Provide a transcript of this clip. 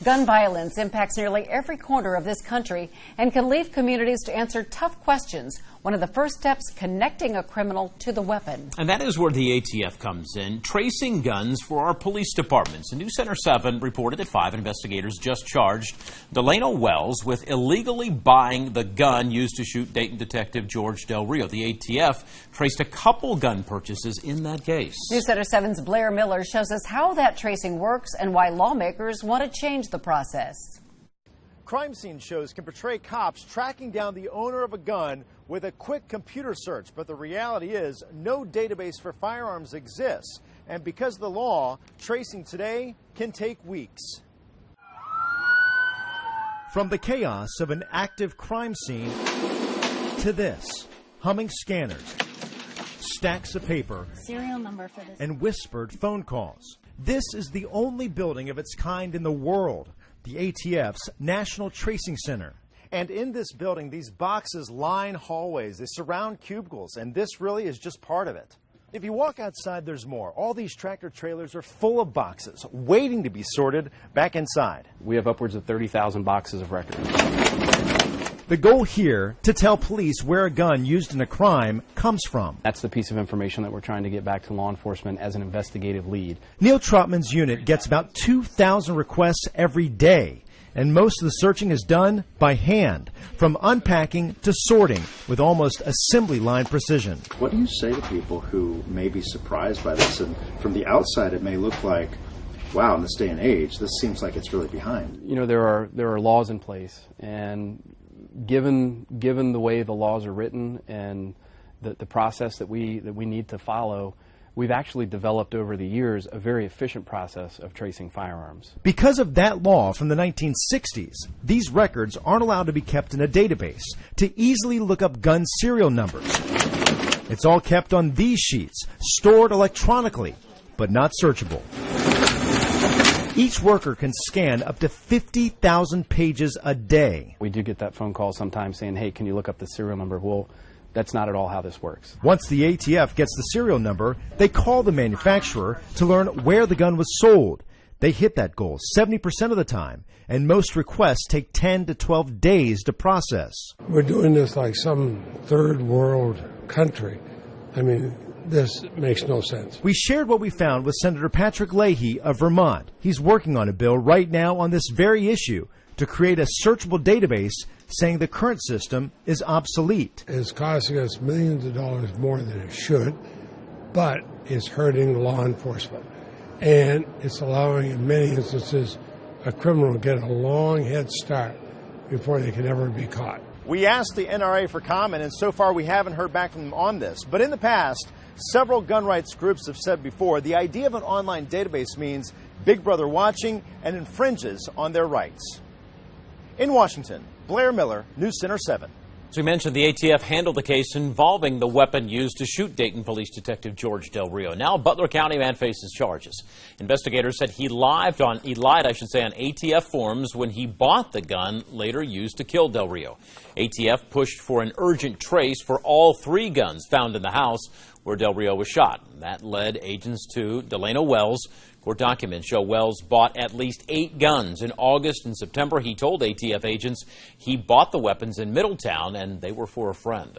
Gun violence impacts nearly every corner of this country and can leave communities to answer tough questions. One of the first steps, connecting a criminal to the weapon. And that is where the ATF comes in, tracing guns for our police departments. And News Center 7 reported that 5 investigators just charged Delano Wells with illegally buying the gun used to shoot Dayton detective George Del Rio. The ATF traced a couple gun purchases in that case. News Center 7's Blair Miller shows us how that tracing works and why lawmakers want to change the process. Crime scene shows can portray cops tracking down the owner of a gun with a quick computer search, but the reality is no database for firearms exists. And because of the law, tracing today can take weeks. From the chaos of an active crime scene to this, humming scanners, stacks of paper, serial number for this, and whispered phone calls. This is the only building of its kind in the world, the ATF's National Tracing Center. And in this building, these boxes line hallways. They surround cubicles, and this really is just part of it. If you walk outside, there's more. All these tractor trailers are full of boxes, waiting to be sorted back inside. We have upwards of 30,000 boxes of records. The goal here, to tell police where a gun used in a crime comes from. That's the piece of information that we're trying to get back to law enforcement as an investigative lead. Neil Trotman's unit gets about 2,000 requests every day, and most of the searching is done by hand, from unpacking to sorting with almost assembly line precision. What do you say to people who may be surprised by this? And from the outside, it may look like, wow, in this day and age, this seems like it's really behind. You know, there are laws in place, and given the way the laws are written and the process that we need to follow, we've actually developed over the years a very efficient process of tracing firearms. Because of that law from the 1960s, these records aren't allowed to be kept in a database to easily look up gun serial numbers. It's all kept on these sheets, stored electronically, but not searchable. Each worker can scan up to 50,000 pages a day. We do get that phone call sometimes saying, hey, can you look up the serial number? Well, that's not at all how this works. Once the ATF gets the serial number, they call the manufacturer to learn where the gun was sold. They hit that goal 70% of the time, and most requests take 10 to 12 days to process. We're doing this like some third world country. I mean, this makes no sense. We shared what we found with Senator Patrick Leahy of Vermont. He's working on a bill right now on this very issue to create a searchable database, saying the current system is obsolete. It's costing us millions of dollars more than it should, but it's hurting law enforcement. And it's allowing, in many instances, a criminal to get a long head start before they can ever be caught. We asked the NRA for comment, and so far we haven't heard back from them on this. But in the past, several gun rights groups have said before, the idea of an online database means Big Brother watching and infringes on their rights. In Washington, Blair Miller, News Center 7. As we mentioned, the ATF handled the case involving the weapon used to shoot Dayton Police Detective George Del Rio. Now, Butler County man faces charges. Investigators said he lied on ATF forms when he bought the gun later used to kill Del Rio. ATF pushed for an urgent trace for all 3 guns found in the house where Del Rio was shot. That led agents to Delano Wells. Court documents show Wells bought at least 8 guns. In August and September, he told ATF agents he bought the weapons in Middletown and they were for a friend.